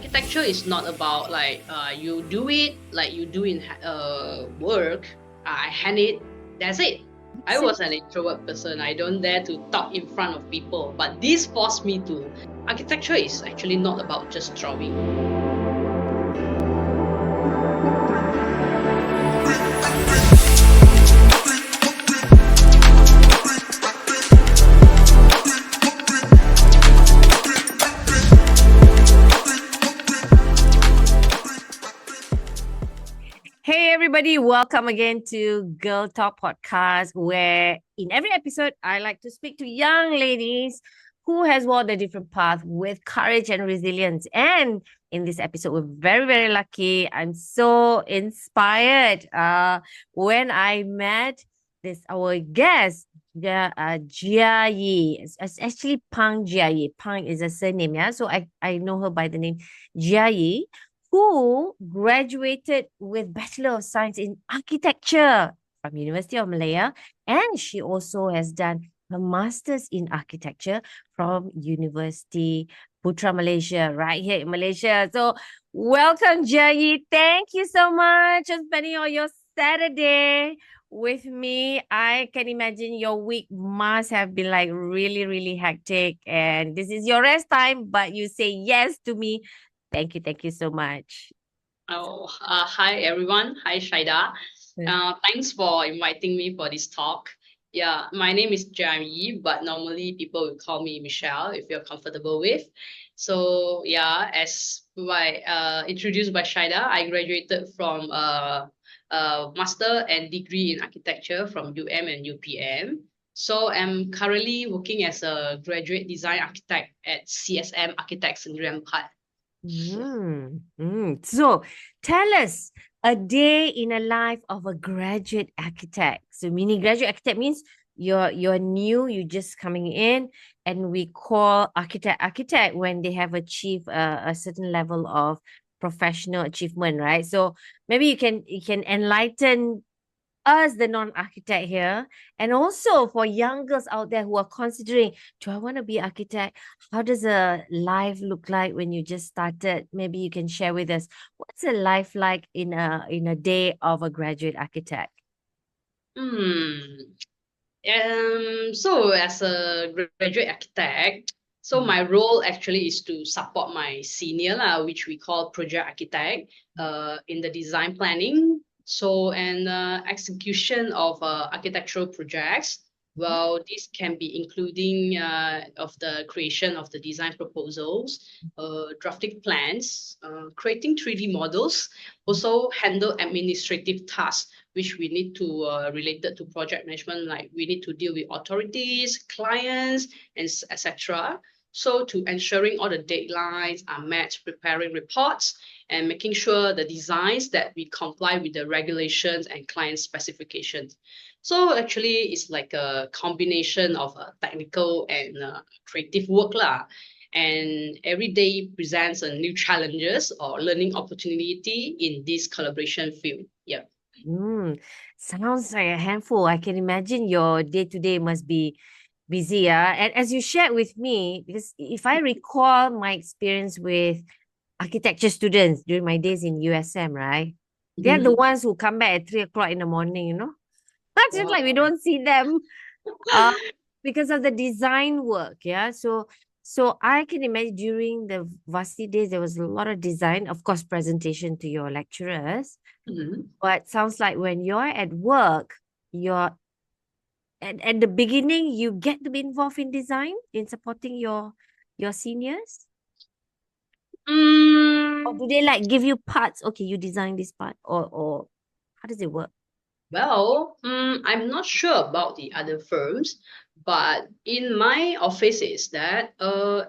architecture is not about like you do it like you do in work. I hand it. That's it. I was an introvert person. I don't dare to talk in front of people. But this forced me to. Architecture is actually not about just drawing. Hey everybody, welcome again to Girl Talk Podcast, where in every episode I like to speak to young ladies who has walked a different path with courage and resilience. And in this episode, we're very, very lucky. I'm so inspired. When I met our guest, Jia Yi. It's actually Pang Jia Yi. Pang is a surname, yeah. So I know her by the name Jia Yi, who graduated with Bachelor of Science in Architecture from University of Malaya, and she also has done her Masters in Architecture from University Putra Malaysia, right here in Malaysia. So welcome, Jia Yi. Thank you so much for spending all your Saturday with me. I can imagine your week must have been like really, really hectic, and this is your rest time, but you say yes to me. Thank you so much. Oh, hi everyone. Hi Shaida. Thanks for inviting me for this talk. Yeah, my name is Jia Yi, but normally people will call me Michelle if you're comfortable with. So yeah, as by introduced by Shaida, I graduated from master and degree in architecture from UM and UPM. So I'm currently working as a graduate design architect at CSM Architects in Rempat. So tell us a day in a life of a graduate architect. So meaning graduate architect means you're new, you just coming in, and we call architect when they have achieved a certain level of professional achievement, right? So maybe you can enlighten us, the non-architect here, and also for young girls out there who are considering, do I want to be architect? How does a life look like when you just started? Maybe you can share with us what's a life like in a day of a graduate architect. Hmm. So as a graduate architect, so my role actually is to support my senior, which we call project architect, in the design planning, so and execution of architectural projects. Well, this can be including of the creation of the design proposals, drafting plans, creating 3D models, also handle administrative tasks which we need to related to project management, like we need to deal with authorities, clients, and etc. So to ensuring all the deadlines are met, preparing reports, and making sure the designs that we comply with the regulations and client specifications. So actually, it's like a combination of technical and creative work lah. And every day presents a new challenges or learning opportunity in this collaboration field. Yeah. Mm, sounds like a handful. I can imagine your day to day must be busy. Yeah. And as you shared with me, because if I recall my experience with architecture students during my days in USM, right? They're the Mhm. ones who come back at 3 o'clock in the morning, That's just like we Wow. don't see them uh because of the design work. Yeah. So I can imagine during the varsity days there was a lot of design, of course, presentation to your lecturers. Mhm. But sounds like when you're at work, you're at the beginning, you get to be involved in design, in supporting your seniors. Or Mm, do they like give you parts? Okay, you design this part, or how does it work? I'm not sure about the other firms, but in my office is that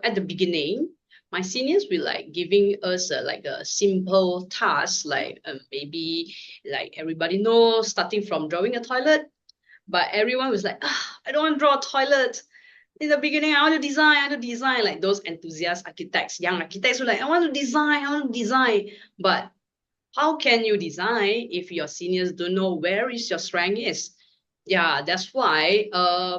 at the beginning, my seniors will like giving us like a simple task, like maybe like everybody knows, starting from drawing a toilet. But everyone was like, I don't want to draw a toilet. In the beginning, I want to design, I want to design. Like those enthusiast architects, young architects were like, I want to design, I want to design. But how can you design if your seniors don't know where is your strength is? yeah, that's why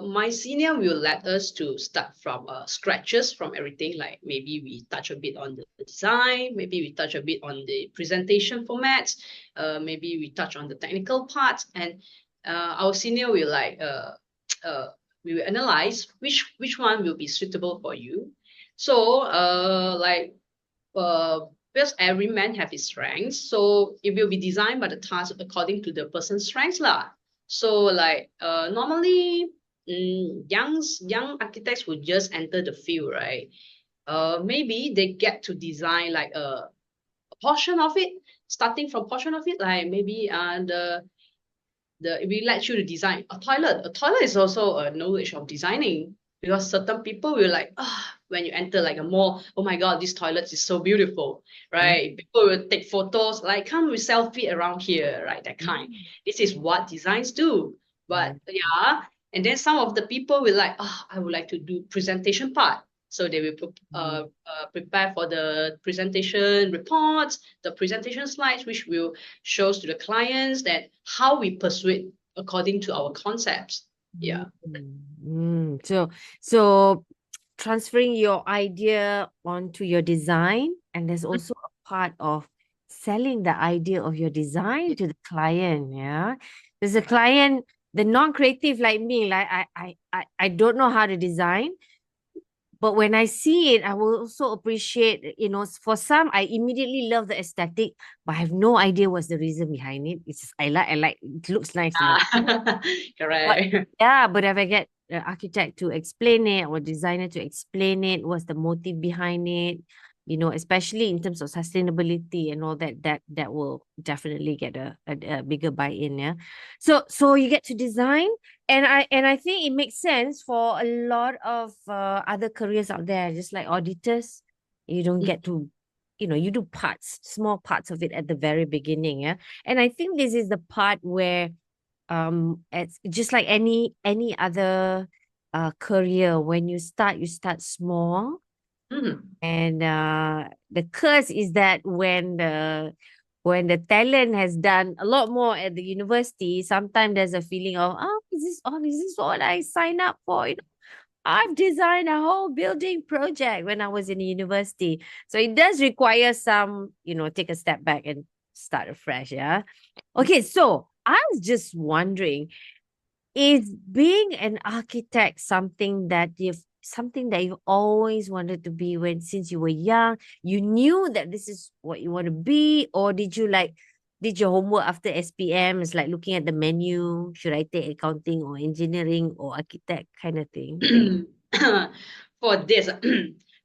my senior will let us to start from scratches from everything. Like maybe we touch a bit on the design, maybe we touch a bit on the presentation formats, maybe we touch on the technical parts, and our senior will uh, we will analyze which one will be suitable for you. So uh, because every man have his strengths, so it will be designed by the task according to the person's strengths lah. So normally, young architects would just enter the field, right? Maybe they get to design like a portion of it, starting from portion of it, like maybe the we let you to design a toilet. A toilet is also a knowledge of designing because certain people will like when you enter like a mall, oh my god, this toilet is so beautiful, Mm, right? People will take photos like come with selfie around here, right? That kind. mm, This is what designs do. But mm, yeah, and then some of the people will like, I would like to do presentation part. So they will mm, prepare for the presentation reports, the presentation slides, which will shows to the clients that how we persuade according to our concepts. mm, Yeah. So transferring your idea onto your design, and there's also a part of selling the idea of your design to the client. Yeah, there's a client, the non-creative like me, like I don't know how to design. But when I see it, I will also appreciate, for some, I immediately love the aesthetic, but I have no idea what's the reason behind it. It's just, I like, it looks nice to me. But Correct. yeah, but if I get an architect to explain it or designer to explain it, what's the motive behind it, especially in terms of sustainability and all that, that will definitely get a bigger buy-in. Yeah. So you get to design, and I think it makes sense for a lot of other careers out there, just like auditors. You don't get to, you do small parts of it at the very beginning. Yeah. And I think this is the part where it's just like any other career. When you start small, Mhm. and the curse is that when the talent has done a lot more at the university, sometimes there's a feeling of, oh, is this all I sign up for? I've designed a whole building project when I was in the university. So it does require some, take a step back and start afresh. Yeah. Okay, so I was just wondering, is being an architect something that you've always wanted to be when since you were young? You knew that this is what you want to be, or did your homework after SPM? It's like looking at the menu. Should I take accounting or engineering or architect kind of thing? For this,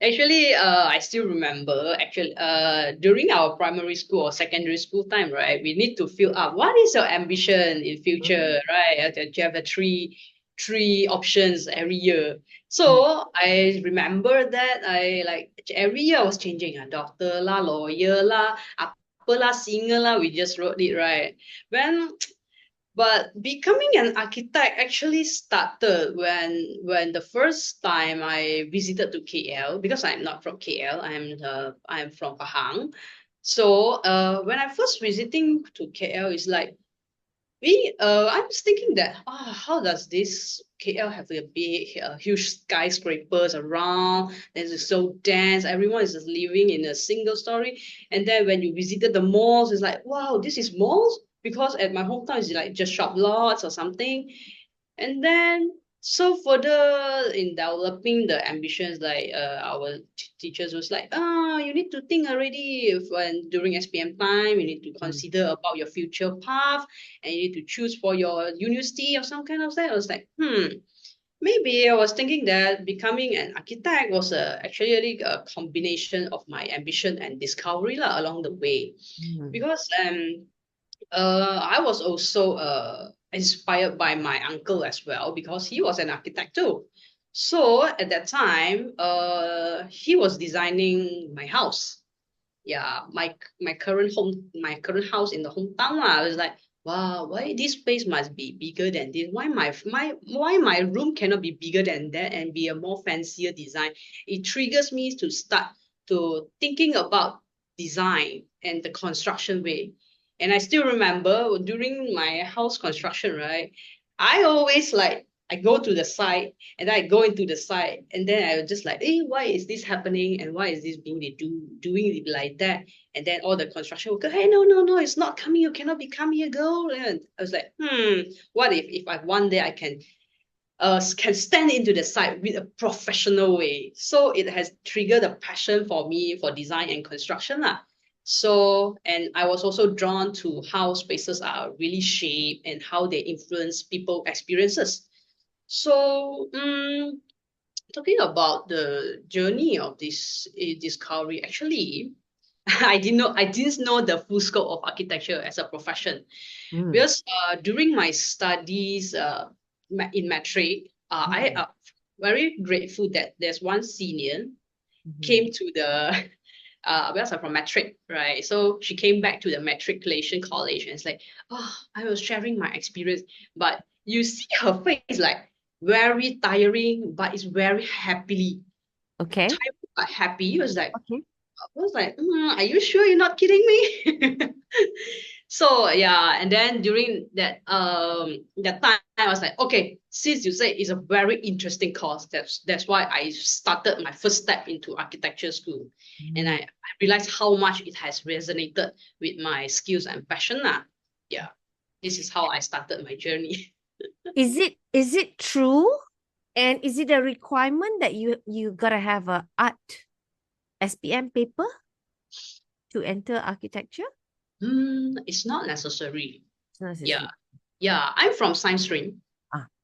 actually, I still remember actually during our primary school or secondary school time, right? We need to fill up what is your ambition in future, right? You have a three options every year. Mm, So I remember that I like every year I was changing a doctor lah, lawyer lah, apa lah, singer lah. We just wrote it right. When but becoming an architect actually started when the first time I visited to KL because I'm not from KL. I'm from Pahang. So when I first visiting to KL, it's like I was thinking that how does this KL have a big huge skyscrapers around? And it's so dense. Everyone is just living in a single story. And then when you visited the malls, it's like wow, this is malls because at my hometown it's like just shop lots or something. And then so further in developing the ambitions, like our teachers was like, you need to think already if when during SPM time, you need to mm, consider about your future path and you need to choose for your university or some kind of that. I was like, maybe I was thinking that becoming an architect was actually a combination of my ambition and discovery lah, along the way. mm, Because I was also inspired by my uncle as well because he was an architect too. So at that time, he was designing my house. Yeah, my current house in the hometown. I was like, wow, why this place must be bigger than this? Why my room cannot be bigger than that and be a more fancier design? It triggers me to start to thinking about design and the construction way. And I still remember during my house construction, right? I always like, I go to the site and then I go into the site and then I was just like, hey, why is this happening? And why is this being doing it like that? And then all the construction worker, hey, no, no, no, it's not coming. You cannot be coming here, girl. And I was like, what if I one day I can stand into the site with a professional way. So it has triggered a passion for me for design and construction lah. So, and I was also drawn to how spaces are really shaped and how they influence people experiences. So, talking about the journey of this discovery, actually, I didn't know the full scope of architecture as a profession Mm. because during my studies in metric, I Mm. am very grateful that there's one senior Mhm. came to the because I'm from metric, right? So she came back to the matriculation college and it's like, oh, I was sharing my experience, but you see her face like very tiring, but it's very happily Okay. tiring but happy. It was like, Okay. are you sure you're not kidding me? So yeah, and then during that time I was like, okay, since you say it's a very interesting course, that's why I started my first step into architecture school. And Mm. I realized how much it has resonated with my skills and passion. Yeah, this is how I started my journey. Is it true? And is it a requirement that you gotta have a art SPM paper to enter architecture? It's not necessary. It's not Yeah. necessary. Yeah, I'm from science stream.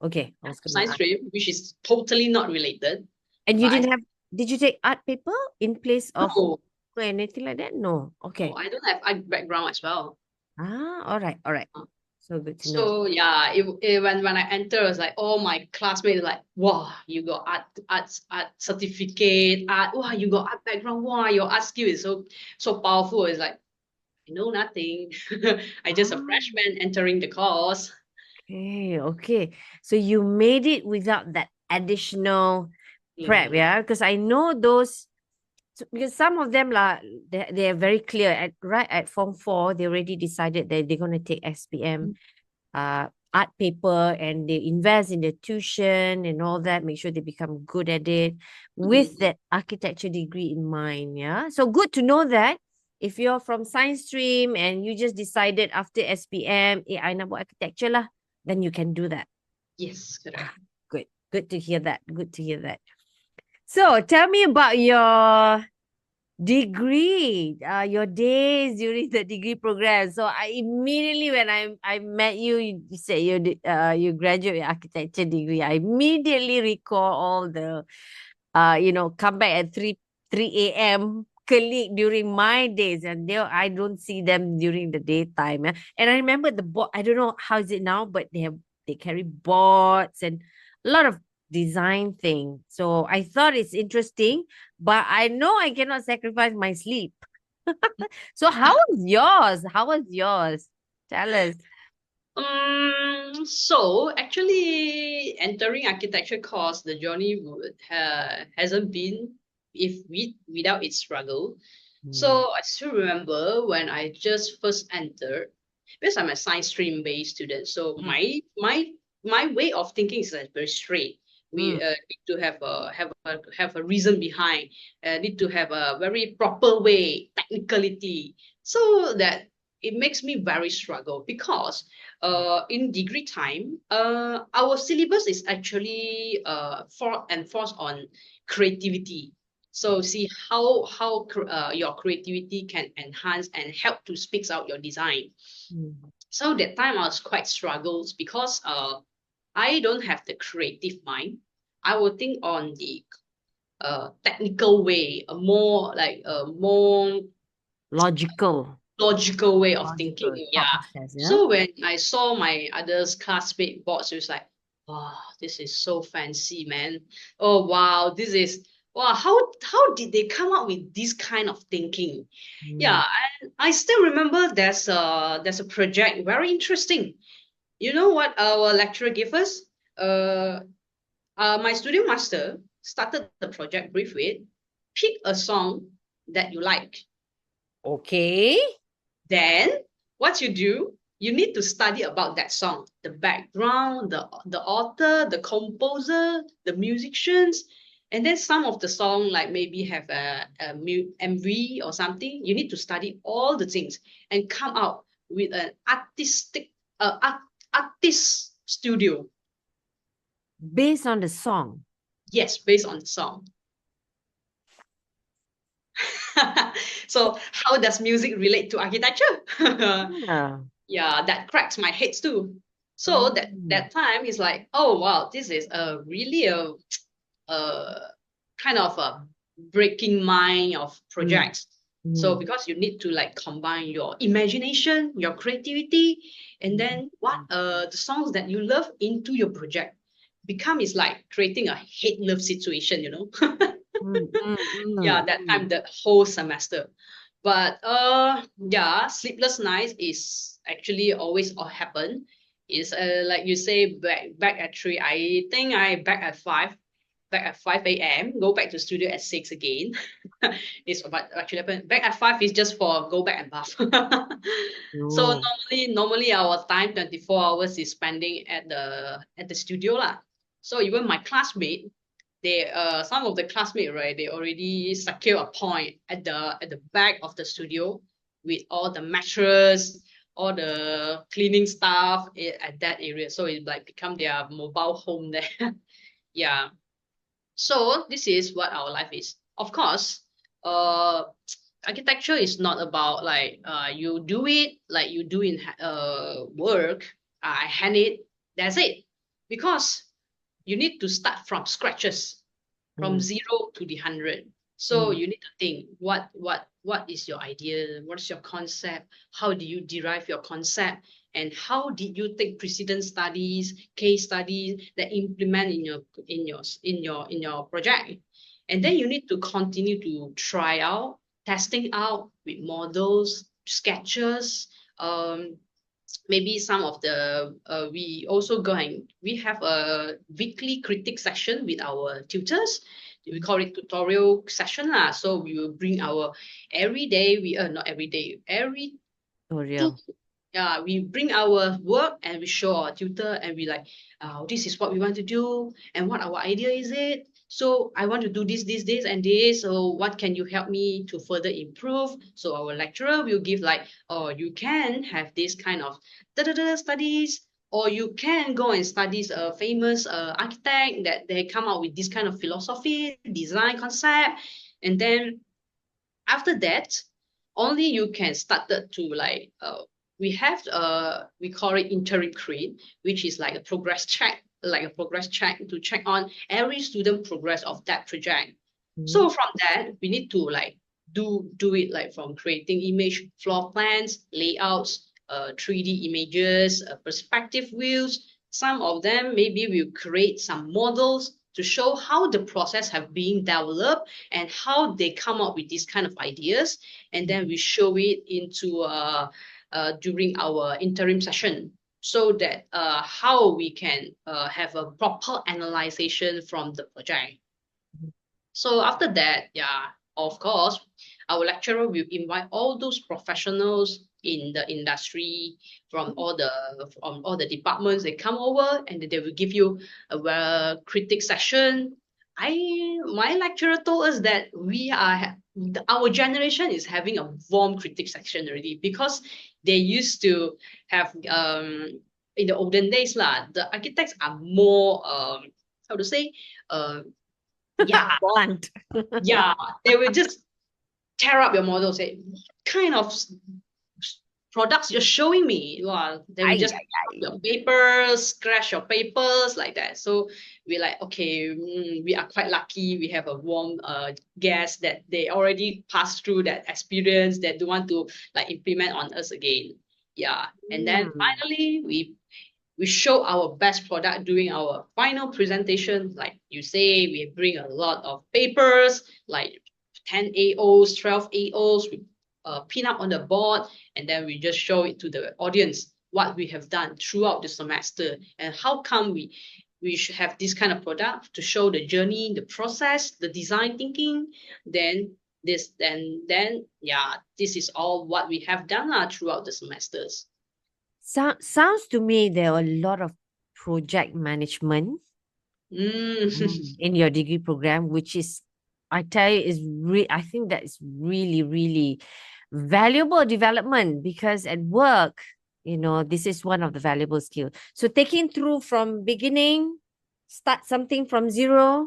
Okay. I Yeah, was gonna science ask. stream, which is totally not related. And you But didn't have, did you take art paper in place of no, or anything like that? No. no, Okay. I don't have art background as well. All right. All right. Uh, So good to know. So yeah, when I entered, it was like all my classmates like, wow, you got art certificate, art, wow, you got art background, wow, your art skill is so powerful. It's like I know nothing. I just a Ah, freshman entering the course. okay. Okay. So you made it without that additional prep, Mm, yeah? Because I know those. Because some of them they're very clear at right at Form 4 they already decided that they're going to take SPM art paper, and they invest in the tuition and all that, make sure they become good at it with mm, that architecture degree in mind. Yeah, so good to know that if you're from science stream and you just decided after SPM, I nak buat architecture lah, then you can do that. yes, correct. Good to hear that. Good to hear that. So tell me about your degree, your days during the degree program. So I immediately, when I met you, you said you graduate with architecture degree. I immediately recall all the come back at 3 a.m. colleague during my days, and I don't see them during the daytime. And I remember the board. I don't know how is it now, but they carry boards and a lot of design thing. So I thought it's interesting, but I know I cannot sacrifice my sleep. So how was yours? How was yours? Tell us. So actually entering architecture course, the journey hasn't been without its struggle. Hmm. So I still remember when I just first entered, because I'm a science stream based student. So Mm. my way of thinking is like very straight. Mm. We need to have a reason behind. Need to have a very proper way, technicality, so that it makes me very struggle because in degree time, our syllabus is actually enforced on creativity. So see how your creativity can enhance and help to speak out your design. Mm. So that time I was quite struggles because I don't have the creative mind. I will think on the technical way, a more Logical. logical way of thinking. Logical thought Yeah. process, yeah? So when I saw my others classmate boards, it was like, wow, this is so fancy, man. Oh wow, this is wow, how did they come up with this kind of thinking? Mm. Yeah, and I still remember there's a project very interesting. You know what our lecturer gave us? Uh, my studio master started the project brief with pick a song that you like. Okay. Then what you do? you need to study about that song, the background, the author, the composer, the musicians, and then some of the song like maybe have a MV or something. You need to study all the things and come out with an artist studio. Based on the song. Yes, based on the song. So how does music relate to architecture? Yeah. Yeah, that cracks my head too. So that Mm. that time is like, oh wow, this is a really a kind of a breaking mind of Mm. projects. So Mm. because you need to like combine your imagination, your creativity, and Mm. then what the songs that you love into your project become is like creating a hate love situation, you know. Mm. Mm. Yeah, Mm. that time Mm. the whole semester. But yeah, sleepless nights is actually always happen. Is like you say back at 3. I think I back at 5 a.m. Go back to studio at 6 again. It's what actually happen. Back at 5 is just for go back and bath. So Oh. normally our time 24 hours is spending at the studio lah. So even my classmate, they some of the classmates, right, they already secure a point at the back of the studio with all the mattress, all the cleaning stuff at that area. So it like become their mobile home there. Yeah. So this is what our life is. Of course, uh architecture is not about like you do it like you do in work. I hand it, that's it. Because you need to start from scratches, from Mm. 0 to the 100. So Mm. you need to think what is your idea, what's your concept, how do you derive your concept, and how did you take precedent studies, case studies that implement in your project. And then you need to continue to try out, testing out with models, sketches, um, maybe some of the we also go and we have a weekly critic session with our tutors. We call it tutorial session lah. So we will bring our every day we not every day, every two, Tutorial. yeah, we bring our work and we show our tutor and we like, this is what we want to do and what our idea is it. So I want to do this, and this. So what can you help me to further improve? So our lecturer will give like, oh, you can have this kind of studies, or you can go and study a famous architect that they come out with this kind of philosophy, design concept, and then after that only you can started to like we have we call it interim creed, which is like a progress check, like a progress check to check on every student progress of that project. Mm. So from that we need to like do it like from creating image floor plans, layouts, 3D images, perspective views. Some of them maybe we'll create some models to show how the process have been developed and how they come up with these kind of ideas, and then we show it into during our interim session, so that how we can have a proper analyzation from the project. So after that, yeah, of course, our lecturer will invite all those professionals in the industry from all the departments. They come over and they will give you a critic session. My lecturer told us that our generation is having a warm critic section already, because they used to have in the olden days lah. The architects are more how to say uh yeah, Blunt. yeah, they will just tear up your model, say, what kind of products you're showing me? Well, they will Ay, just ay, tear up ay. your papers, scratch your papers like that. So we're like, okay, we are quite lucky. We have a warm guest that they already passed through that experience that do want to like implement on us again. Yeah. And then Mm. finally we show our best product during our final presentation. Like you say, we bring a lot of papers, like 10 AOs, 12 AOs, we pin up on the board, and then we just show it to the audience what we have done throughout the semester and how come we should have this kind of product to show the journey, the process, the design thinking. Then then yeah, this is all what we have done throughout the semesters. Sounds to me there are a lot of project management Mm. in your degree program, which is, I tell you, I think that is really, really valuable development, because at work, this is one of the valuable skills. So taking through from beginning, start something from zero,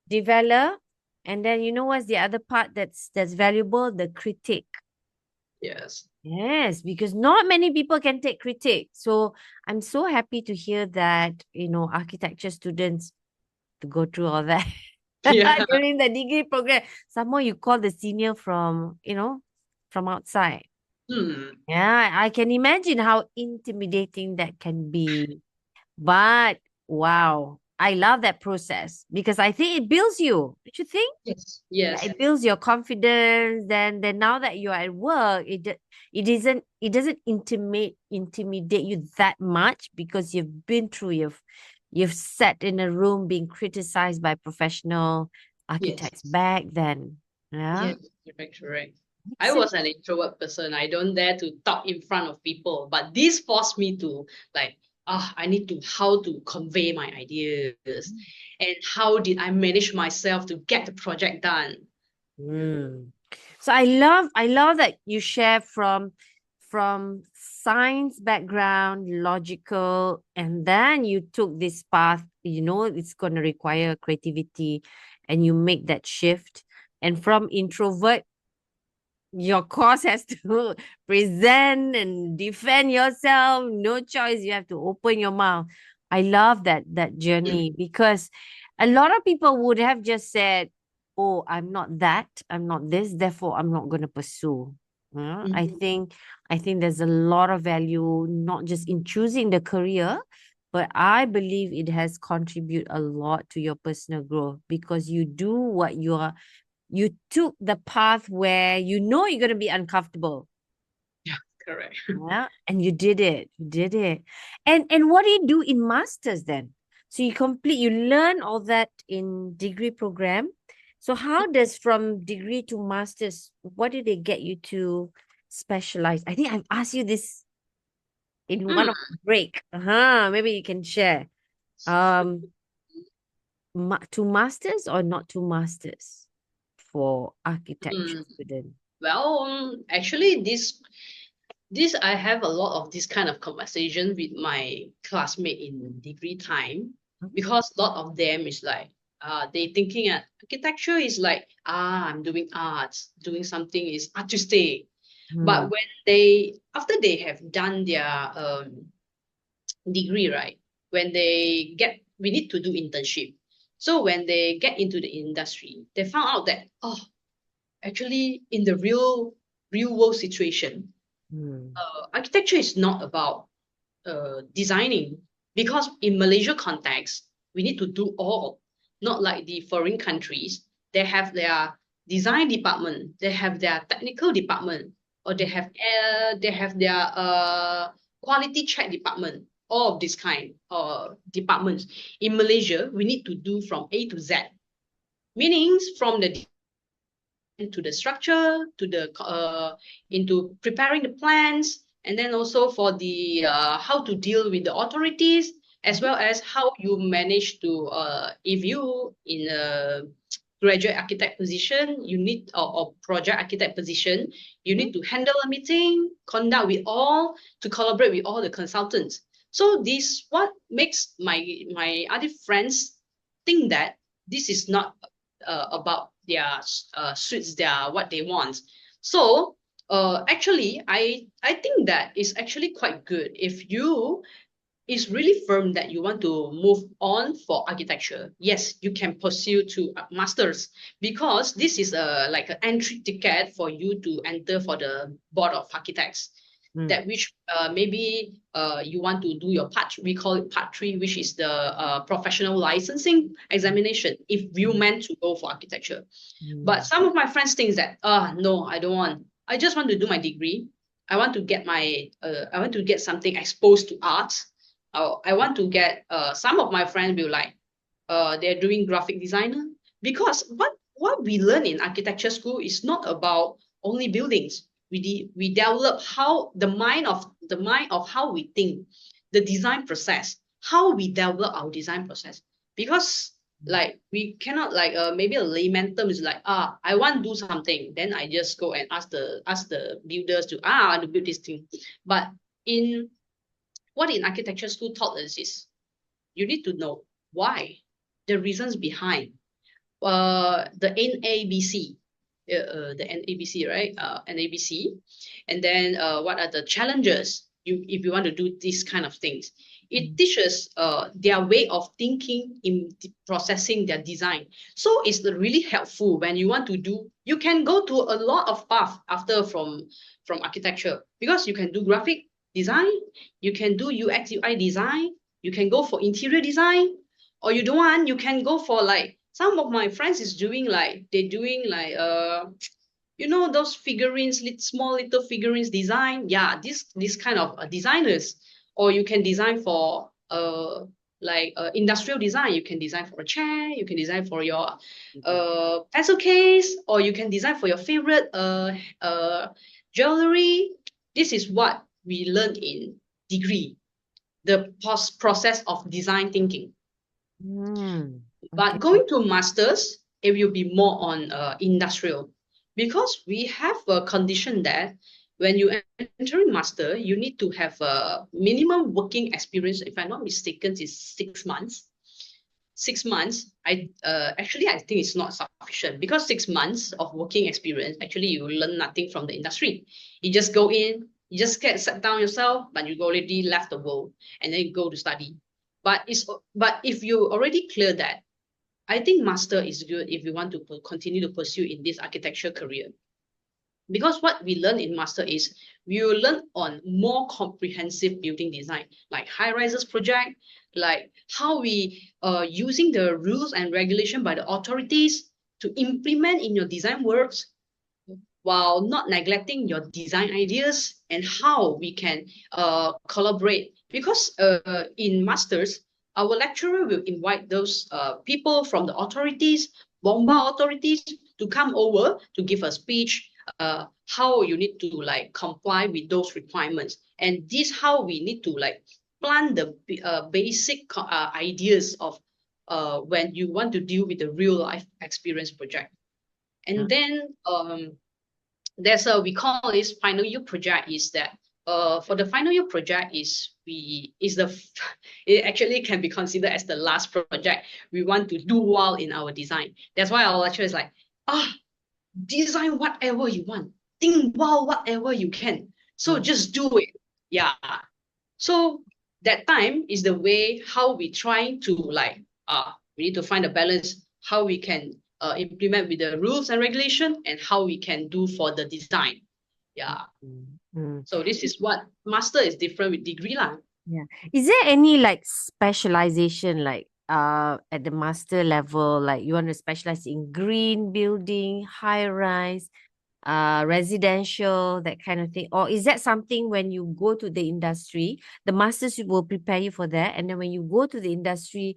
develop, and then what's the other part that's valuable? The critique. Yes. Yes, because not many people can take critique. So I'm so happy to hear that, architecture students to go through all that Yeah. during the degree program. Some more you call the senior from outside. Hmm. Yeah, I can imagine how intimidating that can be. But wow, I love that process because I think it builds you. Don't you think? Yes. Yeah, Yes. it builds your confidence. Then now that you're at work, it doesn't intimidate you that much because you've been through, you've sat in a room being criticized by professional Yes. architects back then. Yeah. Yes. Correct. Correct. I Makes was sense. an introvert person. I don't dare to talk in front of people, but this forced me to like, I need to how to convey my ideas, and how did I manage myself to get the project done. Mm. So I love that you share from science background, logical, and then you took this path, it's going to require creativity, and you make that shift. And from introvert, your course has to present and defend yourself. No choice. You have to open your mouth. I love that journey because a lot of people would have just said, "Oh, I'm not that. I'm not this. Therefore, I'm not going to pursue." I Mhm. think I think there's a lot of value not just in choosing the career, but I believe it has contributed a lot to your personal growth because you took the path where you're going to be uncomfortable. Yeah, correct. Yeah, and you did it. You did it. And what do you do in masters then? So you learn all that in degree program. So how does from degree to masters, what did they get you to specialize? I think I've asked you this in one Mm. of the break. Maybe you can share. Um, to masters or not to masters for architecture Mm. student? Well, actually, this I have a lot of this kind of conversation with my classmate in degree time, because a lot of them is like they thinking at architecture is like, I'm doing arts, doing something is artistic. Hmm. But when they after they have done their degree, right, when they get we need to do internship. So when they get into the industry, they found out that, actually in the real world situation, Hmm. architecture is not about designing, because in Malaysia context we need to do all, not like the foreign countries. They have their design department, they have their technical department, or they have their quality check department, all of this kind of departments. In Malaysia we need to do from A to Z, meanings from the to the structure, to the into preparing the plans, and then also for the how to deal with the authorities, as well as how you manage to if you in a graduate architect position, you need or project architect position, you need to handle a meeting, conduct with all, to collaborate with all the consultants. So this what makes my other friends think that this is not about their suits, their what they want. So actually, I think that is actually quite good if you is really firm that you want to move on for architecture. Yes, you can pursue to masters, because this is a like an entry ticket for you to enter for the board of architects, Hmm. that which maybe you want to do your part, we call it part three, which is the professional licensing examination if you meant to go for architecture. But Hmm. some of my friends think that, no, I don't want. I just want to do my degree. I want to get something exposed to art. I want to get some of my friends will like they're doing graphic designer, because what we learn in architecture school is not about only buildings. we develop how the mind of how we think, the design process, how we develop our design process. Because like we cannot like maybe a layman term is like I want to do something, then I just go and ask the builders to I want to build this thing. But in what in architecture school taught us is you need to know why, the reasons behind the NABC, the NABC, right? NABC, and then what are the challenges you if you want to do these kind of things. It teaches their way of thinking in processing their design. So it's really helpful when you want to do. You can go to a lot of path after from architecture, because you can do graphic design, you can do UX UI design, you can go for interior design, or you don't want, you can go for like some of my friends is doing like they're doing like those figurines, small little figurines design. Yeah, this kind of designers. Or you can design for industrial design. You can design for a chair, you can design for your pencil case, or you can design for your favorite jewelry. This is what we learn in degree, the process of design thinking. But Okay. going to masters, it will be more on industrial, because we have a condition that when you enter in master, you need to have a minimum working experience. If I'm not mistaken, is 6 months. 6 months. I think it's not sufficient, because 6 months of working experience, actually you learn nothing from the industry. You just go in, you just get set down yourself, but you already left the world, and then you go to study. But if you already clear that, I think master is good if you want to continue to pursue in this architecture career. Because what we learn in master is we will learn on more comprehensive building design, like high rises project, like how we using the rules and regulation by the authorities to implement in your design works, while not neglecting your design ideas, and how we can collaborate. Because in masters, our lecturer will invite those people from the authorities, Bomba authorities, to come over to give a speech, how you need to like comply with those requirements. And this how we need to like plan the basic ideas of when you want to deal with the real life experience project. And then there's a, we call this final year project, is that for the final year project it actually can be considered as the last project we want to do well in our design. That's why our lecturer is like, design whatever you want, think wow whatever you can, so just do it. Yeah. So that time is the way how we trying to like we need to find a balance, how we can implement with the rules and regulation, and how we can do for the design. Yeah. So this is what master is different with degree lah. Yeah. Is there any like specialization like at the master level, like you want to specialize in green building, high rise, residential, that kind of thing? Or is that something when you go to the industry, the masters will prepare you for that, and then when you go to the industry,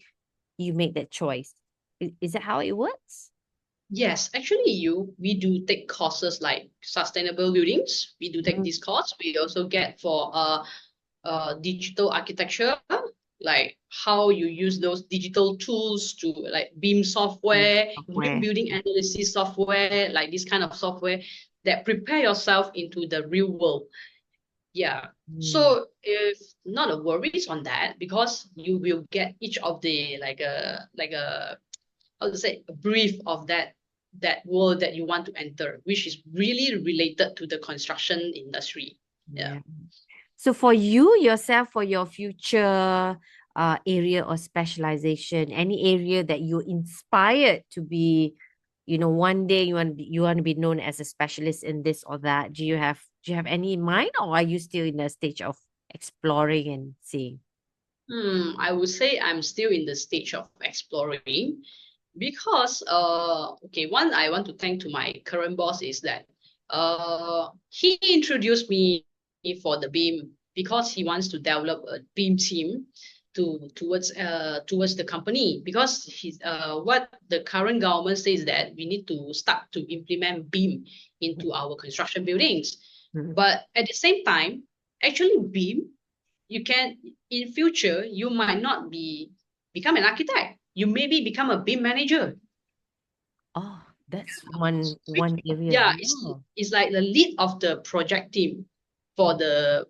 you make that choice? Is that how it works? Yes, actually, we do take courses like sustainable buildings. We do take this course. We also get for digital architecture, like how you use those digital tools to like BIM software, green building analysis software, like this kind of software that prepare yourself into the real world. Yeah. So if not a worries on that, because you will get each of the like a how to say a brief of that world that you want to enter, which is really related to the construction industry. Yeah. So for you yourself, for your future area or specialization, any area that you're inspired to be, one day you want to be known as a specialist in this or that. Do you have any in mind, or are you still in the stage of exploring and seeing? I would say I'm still in the stage of exploring, because one, I want to thank to my current boss is that he introduced me for the BIM, because he wants to develop a BIM team towards the company, because what the current government says that we need to start to implement BIM into our construction buildings. But at the same time, actually BIM, you can, in future, you might not become an architect. You maybe become a BIM manager. Oh, that's one area. Yeah, Wow. it's like the lead of the project team for the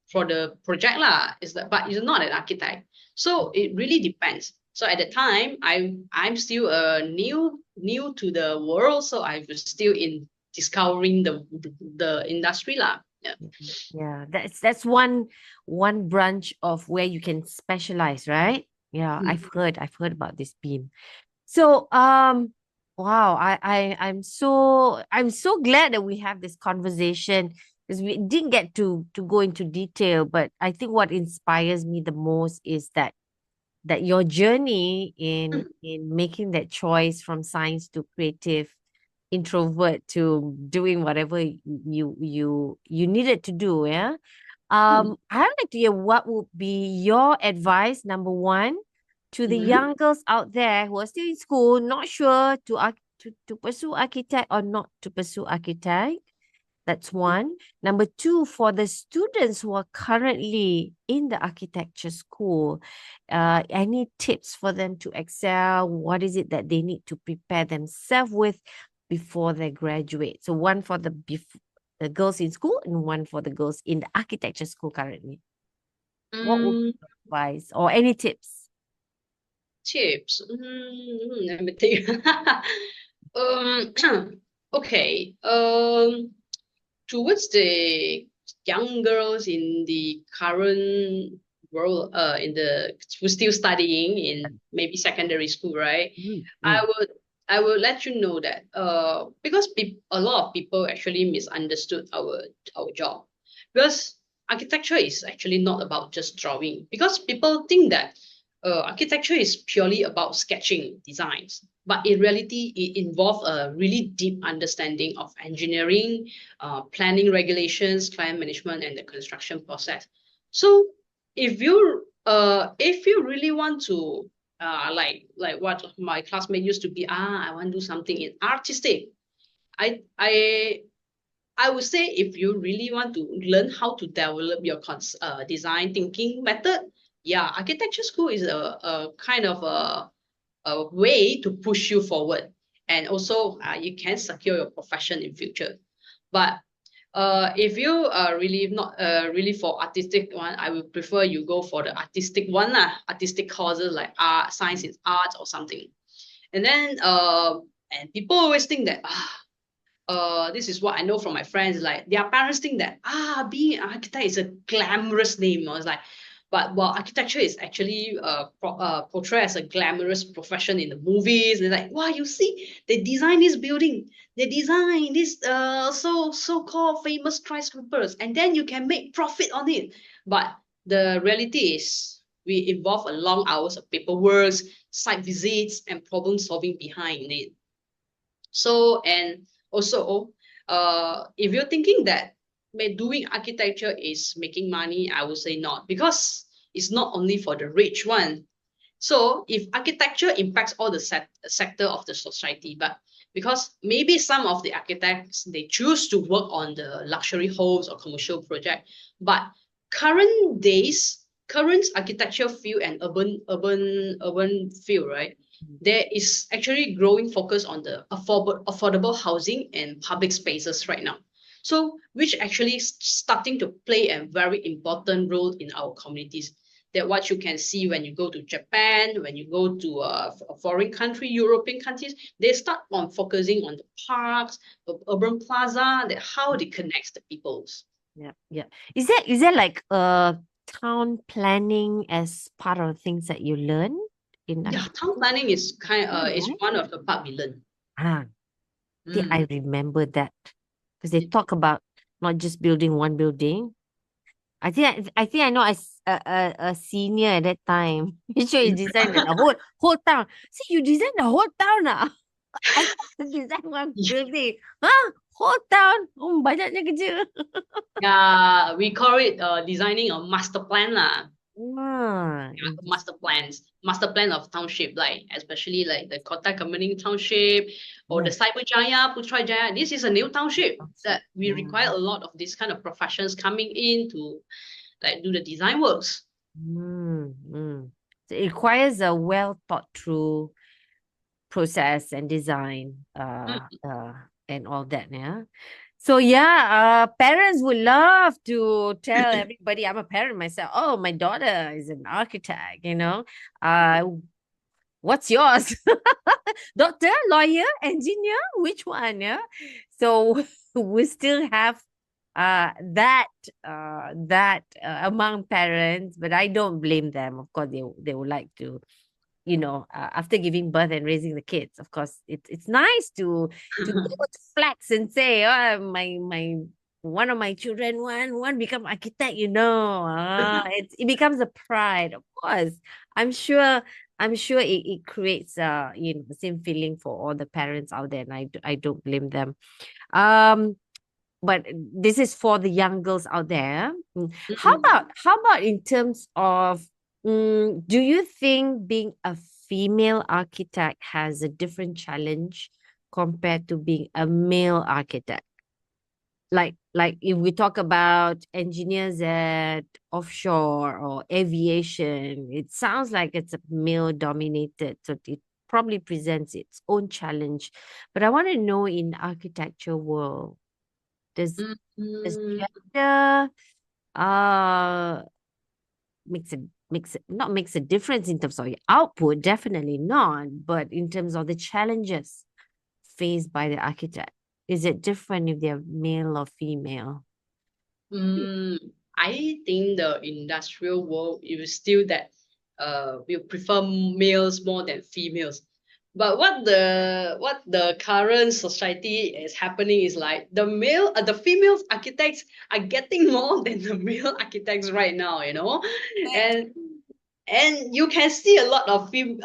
project lah. Is that, but you're not an architect, so it really depends. So at the time, I'm still new to the world, so I was still in discovering the industry lah. Yeah. Yeah, that's one branch of where you can specialize, right? Yeah, Mm. I've heard about this beam. So wow, I'm so glad that we have this conversation because we didn't get to go into detail, but I think what inspires me the most is that your journey in making that choice from science to creative, introvert to doing whatever you needed to do. Yeah. Mm. I'd like to hear what would be your advice, number one, to the Mm. young girls out there who are still in school, not sure to pursue architect or not to pursue architect. That's one. Number two, for the students who are currently in the architecture school, any tips for them to excel? What is it that they need to prepare themselves with before they graduate? So one for the girls in school and one for the girls in the architecture school currently. What would Mm. be your advice or any tips? Tips. Let me think. um, okay. Towards the young girls in the current world, who's still studying in maybe secondary school, right? Mm, I mm, would I will let you know that because a lot of people actually misunderstood our job, because architecture is actually not about just drawing, because people think that architecture is purely about sketching designs, but in reality it involves a really deep understanding of engineering, planning regulations, client management, and the construction process. So if you really want to like what my classmate used to be, I want to do something in artistic. I I I would say if you really want to learn how to develop your design thinking method, yeah, architecture school is a kind of a way to push you forward, and also you can secure your profession in future. But if you are really not really for artistic one, I would prefer you go for the artistic one lah, artistic courses like art, science in art or something. And then and people always think that this is what I know from my friends. Like their parents think that being an architect is a glamorous name. I was like, but while architecture is actually portrayed as a glamorous profession in the movies, they're like, wow, you see, they design this building, they design this so-called famous skyscrapers, and then you can make profit on it. But the reality is we involve a long hours of paperwork, site visits, and problem solving behind it. So, and also, if you're thinking that doing architecture is making money, I would say not, because it's not only for the rich one. So, if architecture impacts all the sector of the society, but because maybe some of the architects they choose to work on the luxury homes or commercial project, but current architecture field and urban field, right? There is actually growing focus on the affordable housing and public spaces right now. So, which actually starting to play a very important role in our communities. That what you can see when you go to Japan, when you go to a foreign country, European countries, they start on focusing on the parks, urban plaza, that how they connect the peoples. yeah, yeah. Is there like town planning as part of the things that you learn in Yeah, town architecture? planning is is Right? one of the part we learn. Ah, think Mm. I remember that because they talk about not just building one building. I think I know as a senior at that time. You sure you designed the whole town. See, you designed the whole town ah. I design one building. Huh? Whole town. Banyaknya kerja. Yeah, we call it designing a master plan lah. Ah, Master plan of township, like especially like the Kota Kemuning township or the yes. Cyberjaya, Putrajaya. This is a new township that we require Mm. a lot of these kind of professions coming in to like do the design works. Mm, mm. So it requires a well thought through process and design, and all that, yeah. So yeah, parents would love to tell everybody. I'm a parent myself. Oh, my daughter is an architect, you know. Uh, what's yours? Doctor, lawyer, engineer, which one? Yeah. So we still have among parents, but I don't blame them. Of course, they would like to, after giving birth and raising the kids, of course, it's nice to go to flex and say, oh, my one of my children one become architect, it becomes a pride, of course. I'm sure it creates the same feeling for all the parents out there, and I don't blame them. um but this is for the young girls out there. How about in terms of, do you think being a female architect has a different challenge compared to being a male architect? Like if we talk about engineers at offshore or aviation, it sounds like it's a male dominated, so it probably presents its own challenge. But I want to know, in architecture world, does does Mm, gender uh makes a difference in terms of your output? Definitely not, but in terms of the challenges faced by the architect, is it different if they're male or female? mm, I think the industrial world is still that will prefer males more than females. But what the current society is happening is like the female architects are getting more than the male architects right now, and and you can see a lot of very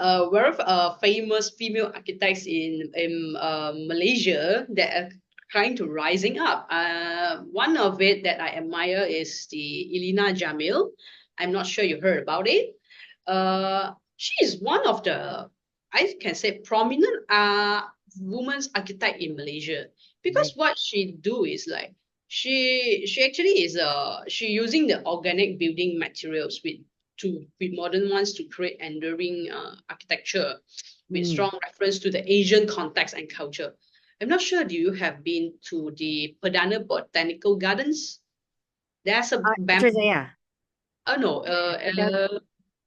famous female architects in Malaysia that are trying to rising up. One of it that I admire is the Elina Jamil. I'm not sure you heard about it. She is one of the, I can say, prominent women's architect in Malaysia, because Nice. what she do is like she actually is she using the organic building materials with modern ones to create enduring architecture with Mm. strong reference to the Asian context and culture. I'm not sure, do you have been to the Perdana Botanical Gardens? There's a bamboo. Putrajaya. Oh no, the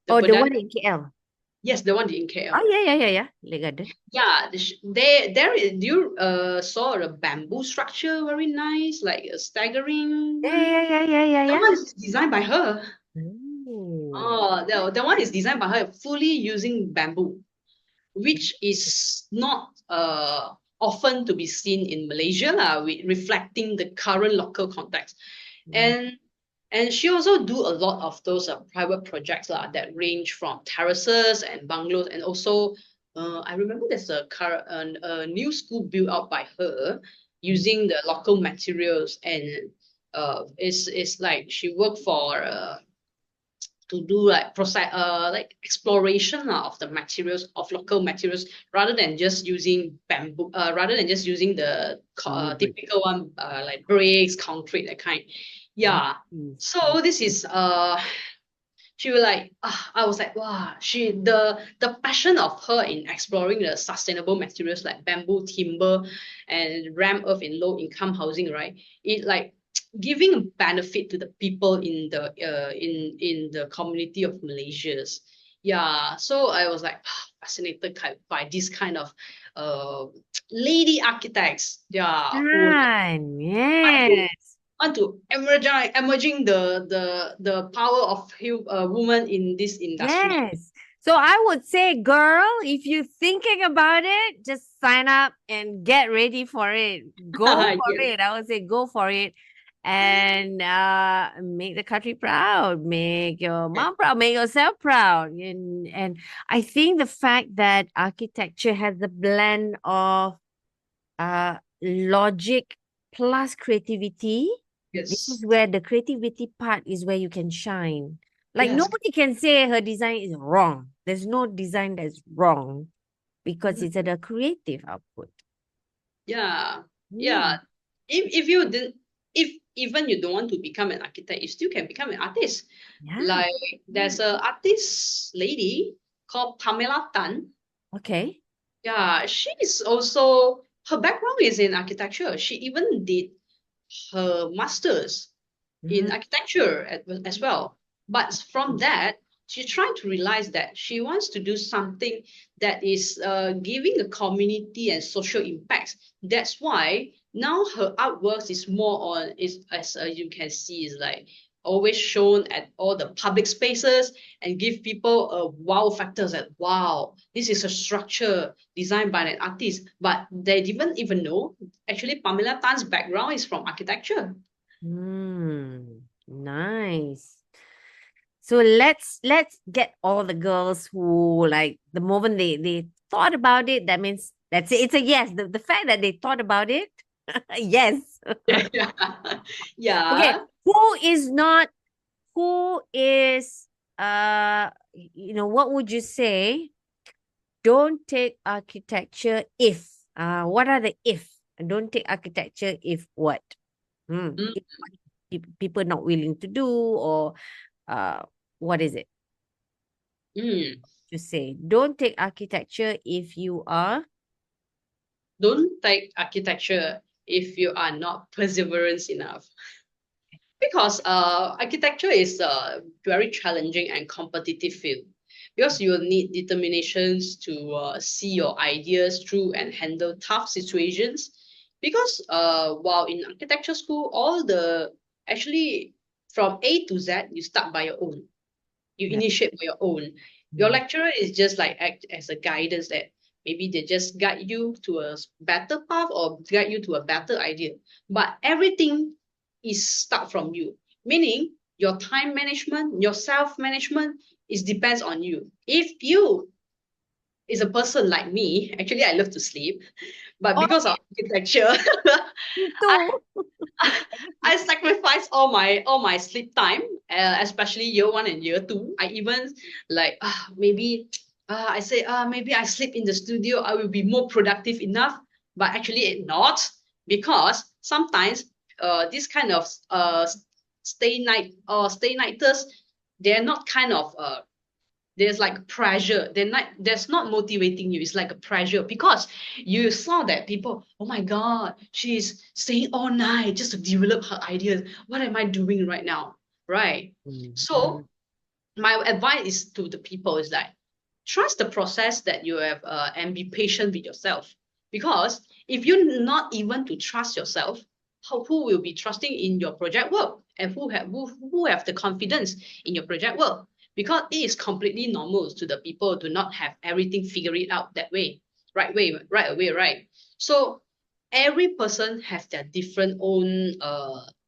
Oh, the Perdana. one in KL. Yes, the one in Oh, KL. yeah, yeah, yeah, yeah. Lake Garden. Yeah, there is. Do you saw a bamboo structure, very nice, like a staggering Yeah, one? yeah, yeah, yeah, yeah, That yeah. one is designed by her. Oh. Oh, the one is designed by her, fully using bamboo, which is not often to be seen in Malaysia lah, reflecting the current local context. Mm. And and she also do a lot of those private projects lah, that range from terraces and bungalows, and also I remember there's a new school built out by her using the local materials, and it's like she worked for to do like process like exploration of the materials, of local materials, rather than just using the Normal brick. typical one, like bricks, concrete, that kind. Yeah. Nice. So this is she was like, I was like, wow, the passion of her in exploring the sustainable materials like bamboo, timber, and ram earth in low income housing, right? It like giving a benefit to the people in the community of Malaysians. Yeah, so I was like fascinated by this kind of uh lady architects, yeah, who Fun. want to Yes. emerging the power of woman in this industry. Yes. So I would say, girl, if you're thinking about it, just sign up and get ready for it. Go for Yes. it. I would say go for it, and make the country proud, make your mom proud, make yourself proud. And I think the fact that architecture has a blend of logic plus creativity, this is Yes. where the creativity part is where you can shine. Like Yes. nobody can say her design is wrong. There's no design that's wrong because Mhm. it's a creative output. Yeah. Yeah. Mm, If you didn't, if even you don't want to become an architect, you still can become an artist. yeah. Like there's a artist lady called Pamela Tan. Okay. Yeah, she's also her background is in architecture. She even did her master's Mhm. in architecture as well. But from that, she tried to realize that she wants to do something that is giving the community and social impacts. That's why now her artworks is more on is as you can see is like always shown at all the public spaces and give people a wow factor that wow, this is a structure designed by an artist, but they didn't even know actually Pamela Tan's background is from architecture. Nice. So let's get all the girls who like the moment they thought about it, that means that's it. It's a yes. The fact that they thought about it, yes. Yeah. Okay, Yeah. who is what would you say? Don't take architecture if what are the if? Don't take architecture if what? Mm, If people not willing to do or uh what is it mm. to say? Don't take architecture if you are Don't take architecture if you are not perseverance enough. Because architecture is a very challenging and competitive field. Because you will need determinations to see your ideas through and handle tough situations. Because while in architecture school, all the actually from A to Z, you start by your own. You yeah. initiate by your own. Your Mm. lecturer is just like act as a guidance that maybe they just guide you to a better path or guide you to a better idea. But everything is start from you, meaning your time management, your self management is depends on you. If you is a person like me, actually I love to sleep, but Oh, because of architecture, me I too. I sacrifice all my sleep time, especially year one and year two. I even like maybe I say maybe I sleep in the studio. I will be more productive enough, but actually it not because sometimes this kind of stay nighters they're not kind of there's like pressure. There's not motivating you. It's like a pressure because you saw that people, oh my God, she's staying all night just to develop her ideas. What am I doing right now? Right. Mhm. So my advice is to the people is that trust the process that you have and be patient with yourself. Because if you're not even to trust yourself, who will be trusting in your project work and who have the confidence in your project work? Because it is completely normal to the people do not have everything figured out that way, right away, right? So every person has their different own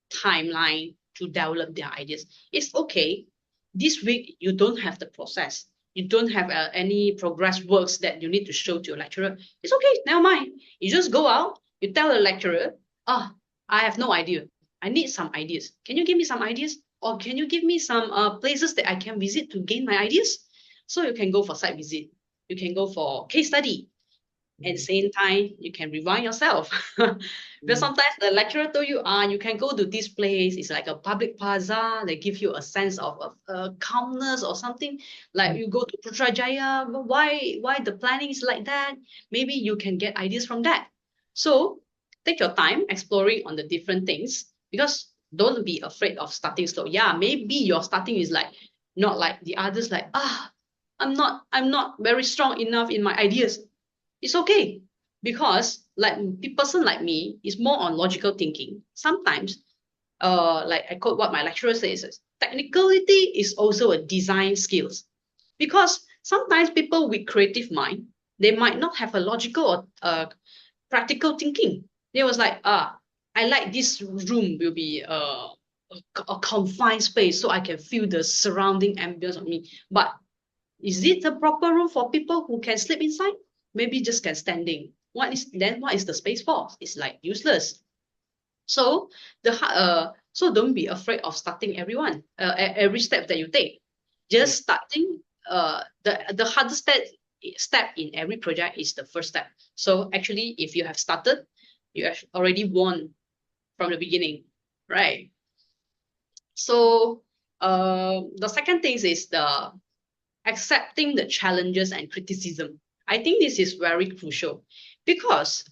timeline to develop their ideas. It's okay this week you don't have the process, you don't have any progress works that you need to show to your lecturer. It's okay, never mind. You just go out, you tell the lecturer, ah, I have no idea, I need some ideas, can you give me some ideas, or can you give me some places that I can visit to gain my ideas? So you can go for site visit, you can go for case study. At the Mm. same time, you can rewind yourself. Because Mm. sometimes the lecturer told you, you can go to this place. It's like a public plaza. They give you a sense of calmness or something. Like Mm. you go to Putrajaya, why the planning is like that? Maybe you can get ideas from that. So take your time exploring on the different things because don't be afraid of starting slow. Yeah, maybe your starting is like not like the others, like I'm not very strong enough in my ideas. It's okay because like person like me is more on logical thinking. Sometimes, like I quote what my lecturer says, is, technicality is also a design skills. Because sometimes people with creative mind, they might not have a logical or practical thinking. They was like, I like this room will be a confined space so I can feel the surrounding ambience of me. But is it the proper room for people who can sleep inside? Maybe just can standing. What is the space for? It's like useless. So so don't be afraid of starting every step that you take. Yeah. Just starting, the hardest step in every project is the first step. So actually, if you have started, you have already won from the beginning, right? So the second thing is the accepting the challenges and criticism. I think this is very crucial because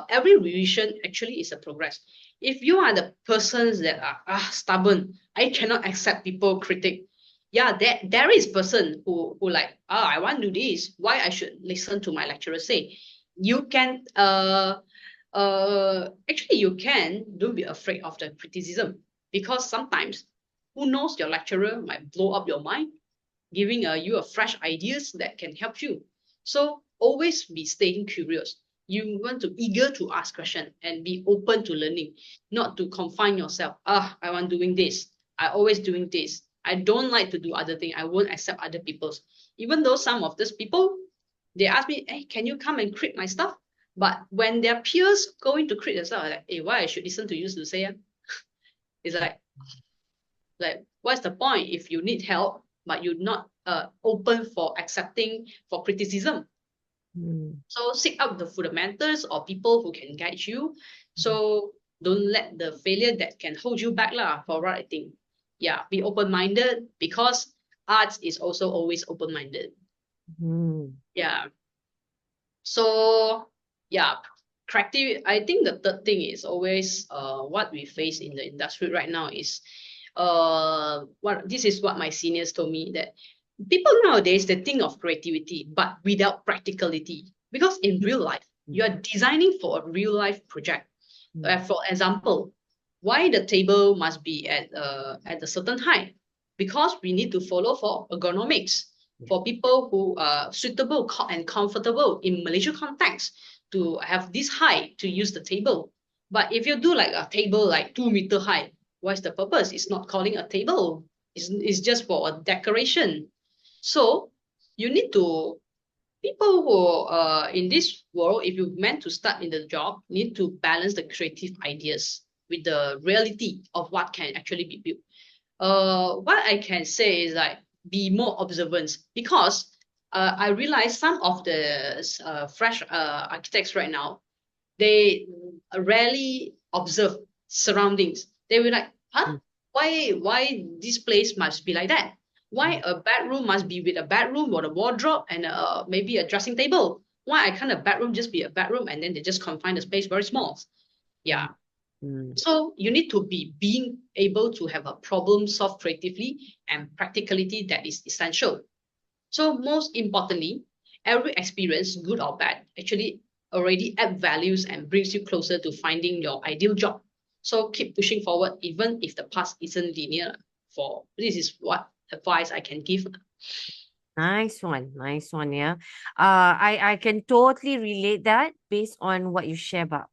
every revision actually is a progress. If you are the persons that are stubborn, I cannot accept people critic. Yeah, there is person who like, I want to do this. Why I should listen to my lecturer say? You can actually you can don't be afraid of the criticism because sometimes who knows your lecturer might blow up your mind giving you a fresh ideas that can help you. So always be staying curious. You want to eager to ask question and be open to learning, not to confine yourself. I want doing this. I always doing this. I don't like to do other thing. I won't accept other people's. Even though some of these people, they ask me, hey, can you come and create my stuff? But when their peers going to create the stuff, I'm like, hey, why I should listen to you to say? It's like what's the point if you need help but you're not open for accepting for criticism. So seek out the fundamentals or people who can guide you, so don't let the failure that can hold you back lah for writing. Yeah, be open-minded because arts is also always open-minded. Yeah, so yeah, creative. I think the third thing is always what we face in the industry right now is what this is what my seniors told me, that people nowadays they think of creativity but without practicality, because in real life you are designing for a real life project. For example, why the table must be at a certain height? Because we need to follow for ergonomics for people who are suitable and comfortable in Malaysia context to have this height to use the table. But if you do like a table like 2 meter high, what's the purpose? It's not calling a table. It's just for a decoration. So you need to people who in this world, if you meant to start in the job, need to balance the creative ideas with the reality of what can actually be built. What I can say is like be more observant, because I realize some of the fresh architects right now, they rarely observe surroundings. They will like, huh? Why this place must be like that? Why a bedroom must be with a bedroom or a wardrobe and maybe a dressing table? Why can't a bedroom just be a bedroom and then they just confine the space very small? Yeah. So you need to be being able to have a problem solve creatively and practicality that is essential. So most importantly, every experience, good or bad, actually already add values and brings you closer to finding your ideal job. So keep pushing forward, even if the path isn't linear. For this is what advice I can give. Nice one. Nice one. Yeah. I can totally relate that based on what you share about,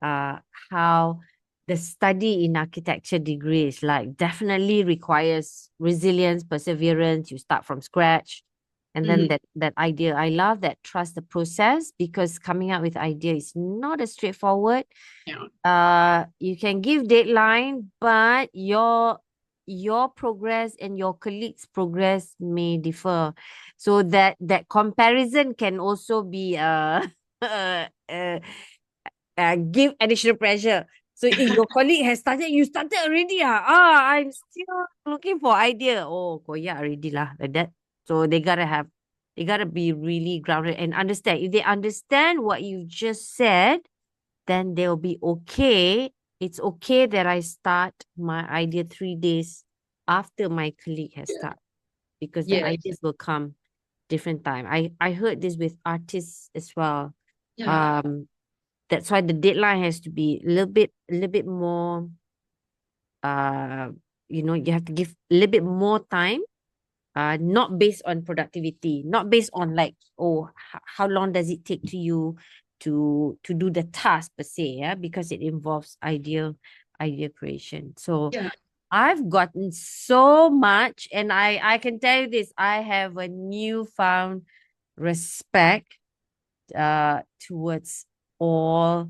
uh, how the study in architecture degree is like definitely requires resilience, perseverance. You start from scratch. And then that idea, I love that trust the process, because coming up with idea is not as straightforward. Yeah. You can give deadline, but your progress and your colleagues' progress may differ, so that comparison can also be give additional pressure. So if your colleague has started, you started already. I'm still looking for idea. Oh, koyak already lah, like that. So they gotta be really grounded and understand. If they understand what you just said, then they'll be okay. It's okay that I start my idea 3 days after my colleague has started, because the Yes. ideas will come different time. I heard this with artists as well. Yeah. That's why the deadline has to be a little bit more. Uh, you have to give a little bit more time. Not based on productivity, not based on like, oh, how long does it take to you to do the task per se, yeah, because it involves idea creation. So Yeah. I've gotten so much, and I can tell you this, I have a newfound respect towards all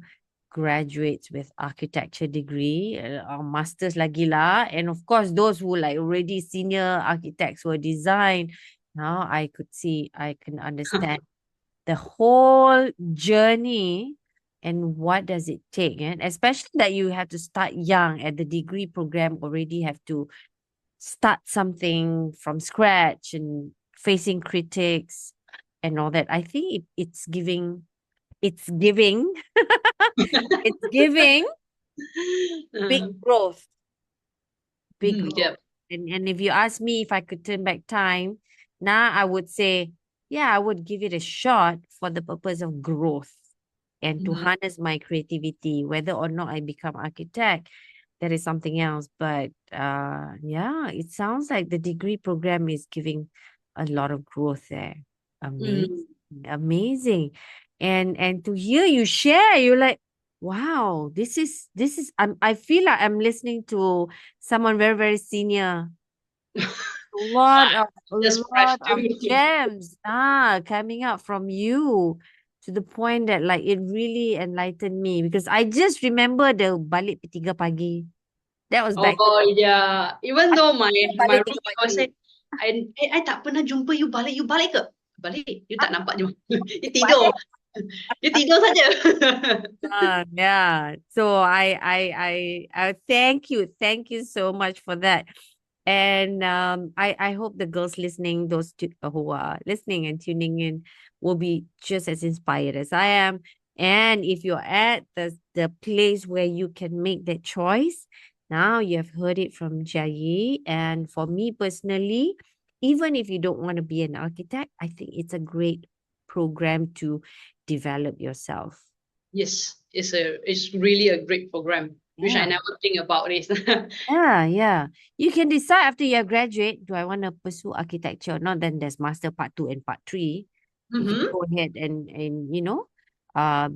graduates with architecture degree or masters lagi lah, and of course those who like already senior architects who design. Now I can understand the whole journey and what does it take, and especially that you have to start young at the degree program, already have to start something from scratch and facing critics and all that. I think it's giving it's giving it's giving big Uh, growth, big growth. yeah. And if you ask me if I could turn back time, now I would say, yeah, I would give it a shot for the purpose of growth and to Mhm. harness my creativity. Whether or not I become architect, that is something else. But yeah, it sounds like the degree program is giving a lot of growth there. Amazing, Mm. amazing. And to hear you share, you're like, wow, this is I feel like I'm listening to someone very, very senior. Ah, A just fresh lot to of gems coming out from you, to the point that like it really enlightened me, because I just remember the balik p3 pagi. That was back. Oh yeah, even though my Balik 3 roommate was pagi. say, I tak pernah jumpa you balik ke? Balik, you tak nampak je. You tidur. Balik. You tidur saja. Yeah. So I thank you so much for that. And I hope the girls listening, who are listening and tuning in, will be just as inspired as I am. And if you're at the place where you can make that choice, now you have heard it from Jia Yi. And for me personally, even if you don't want to be an architect, I think it's a great program to develop yourself. Yes, it's really a great program, which I Yeah. never think about this. Yeah. You can decide after you graduate, do I want to pursue architecture or not? Then there's master part 2 and part 3. You can Mm-hmm. go ahead and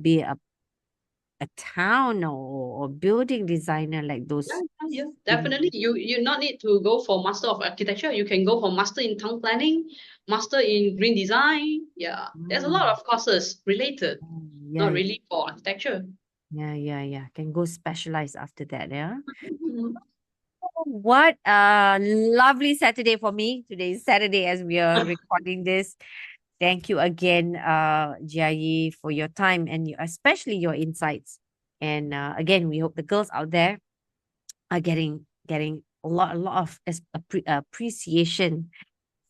be a town or building designer like Yeah, those. yeah, In, definitely. You not need to go for Master of Architecture. You can go for Master in Town Planning, Master in Green Design. Yeah, there's a lot mm, of courses related, yeah, not really for architecture. yeah. Can go specialize after that, yeah. Mhm. What a lovely Saturday for me. Today is Saturday as we are recording this. Thank you again, Jia Yi, for your time and especially your insights. And again, we hope the girls out there are getting a lot of appreciation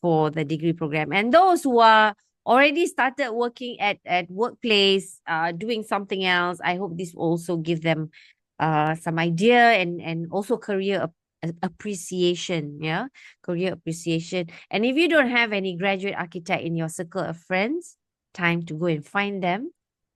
for the degree program. And those who are already started working at workplace, doing something else, I hope this will also give them some idea and also appreciation. Yeah, career appreciation. And if you don't have any graduate architect in your circle of friends, time to go and find them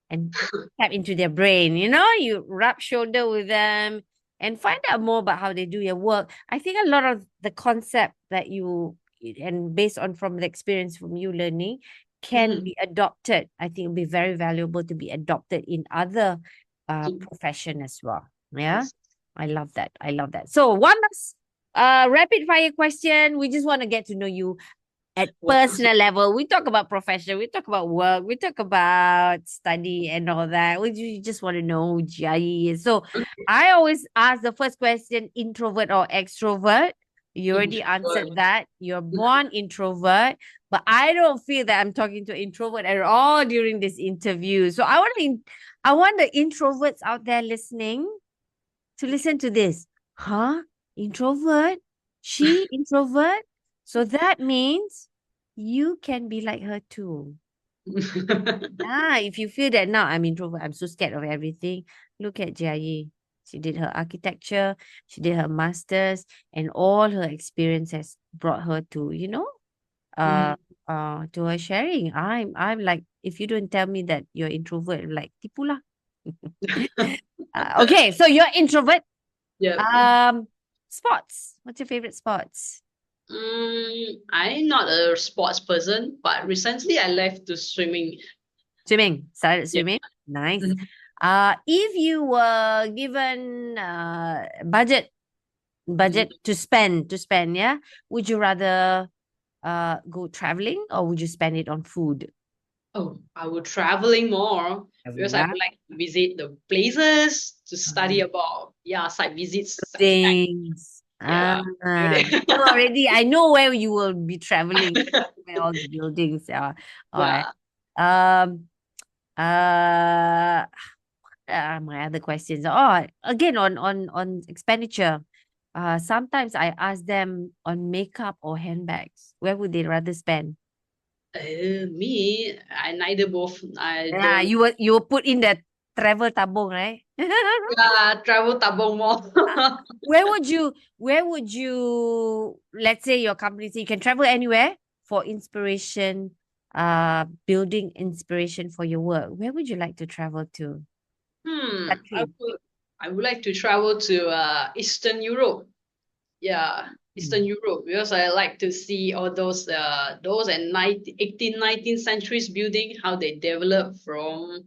and tap into their brain. You rub shoulder with them and find out more about how they do your work. I think a lot of the concept that and based on from the experience from you learning, can Mhm. be adopted. I think it'll be very valuable to be adopted in other profession as well. Yeah. Yes. I love that. I love that. So one last rapid fire question. We just want to get to know you at Wow. personal level. We talk about profession, we talk about work, we talk about study and all that. We just want to know who Jia Yi is. So I always ask the first question, introvert or extrovert. You already answered Introvert. that. You're born introvert, but I don't feel that I'm talking to introvert at all during this interview. So I want the introverts out there listening to listen to this. Huh? Introvert? She introvert? So that means you can be like her too. If you feel that now I'm introvert, I'm so scared of everything. Look at Jia Yi. She did her architecture, she did her masters, and all her experience has brought her to, uh Mhm. to her sharing. I'm like, if you don't tell me that you're introvert, I'm like, tipu lah. Okay, so you're introvert. Yeah. Um, Sports. What's your favorite sports? I'm not a sports person, but recently I left to swimming. Swimming. Started Yeah. swimming. Nice. Mhm. If you were given budget Mhm. to spend, yeah, would you rather go traveling or would you spend it on food? Oh, I would traveling more because I Yeah. would like to visit the places to study about, yeah, site visits, architect. Things. Yeah. So already I know where you will be traveling, where all the buildings are. All right. Yeah. Um. Uh. My other questions. Oh, again on expenditure. Sometimes I ask them on makeup or handbags. Where would they rather spend? Me, I neither both. I Yeah, don't you will put in the travel tabung, right? travel tabung more. Where would you let's say your company say you can travel anywhere for inspiration, building inspiration for your work. Where would you like to travel to? I Country. would I would like to travel to Eastern Europe. Yeah, Eastern Hmm. Europe because I like to see all those and 18th, 19th centuries building, how they developed from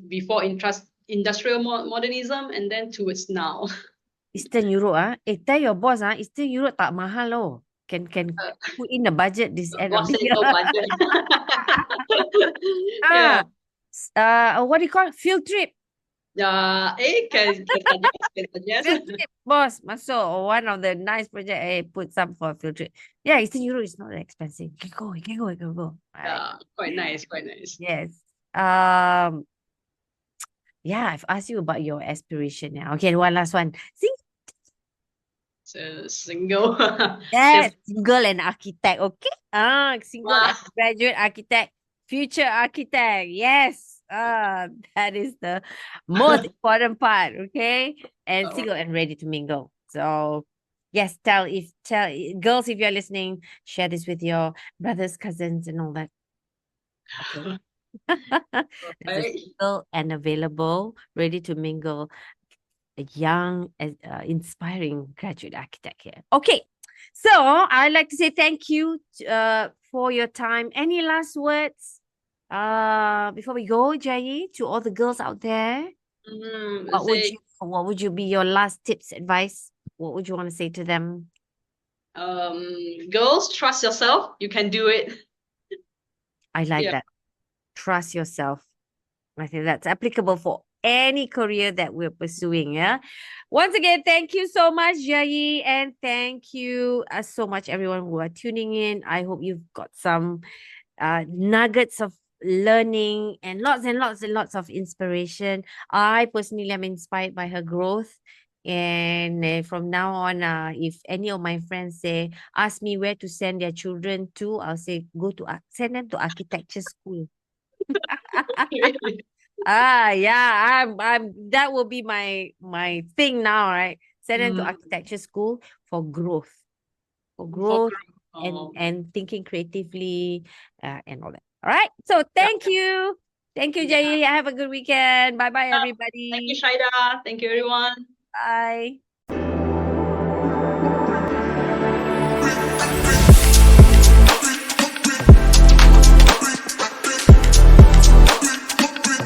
before industrial modernism and then towards now. Eastern Europe tell your boss Eastern Europe tak mahal loh. Can put in the budget this end of Boss the said year. no budget. ah, Yeah. what do you call it? Field trip. Can suggest, can Field suggest. trip, boss. Masuk one of the nice project. Put some for field trip. Yeah, Eastern Europe is not that expensive. You can go, you can go, you can go. Right. Yeah, quite nice, quite nice. Yes. Um. Yeah, I've asked you about your aspiration now. Okay, one last one. Sing. So single. Yes, Just single and architect. Okay. Single and wow. graduate architect, future architect. Yes. That is the most important part. Okay, and All single and ready to mingle. So, yes, tell girls if you're listening, share this with your brothers, cousins, and all that. Okay. There's a right. single and available, ready to mingle, a young, inspiring graduate architect here. Okay, so I'd like to say thank you for your time. Any last words before we go, Jia Yi, to all the girls out there? Say, What would you be your last tips, advice? What would you want to say to them? girls, trust yourself. You can do it. I like Yeah. that. Trust yourself. I think that's applicable for any career that we're pursuing. Yeah. Once again, thank you so much, Jia Yi, and thank you so much, everyone who are tuning in. I hope you've got some nuggets of learning and lots of inspiration. I personally am inspired by her growth. And from now on, if any of my friends say, ask me where to send their children to, I'll say, send them to architecture school. Yeah, that will be my thing now, right? Send them to Mm, architecture school for growth, for for growth group. and thinking creatively, and all that. All right. So Yeah. thank you, Yeah. Jay. Have a good weekend. Bye bye, Thank you, everybody. Shaida. Thank you, Thank you. everyone. Bye.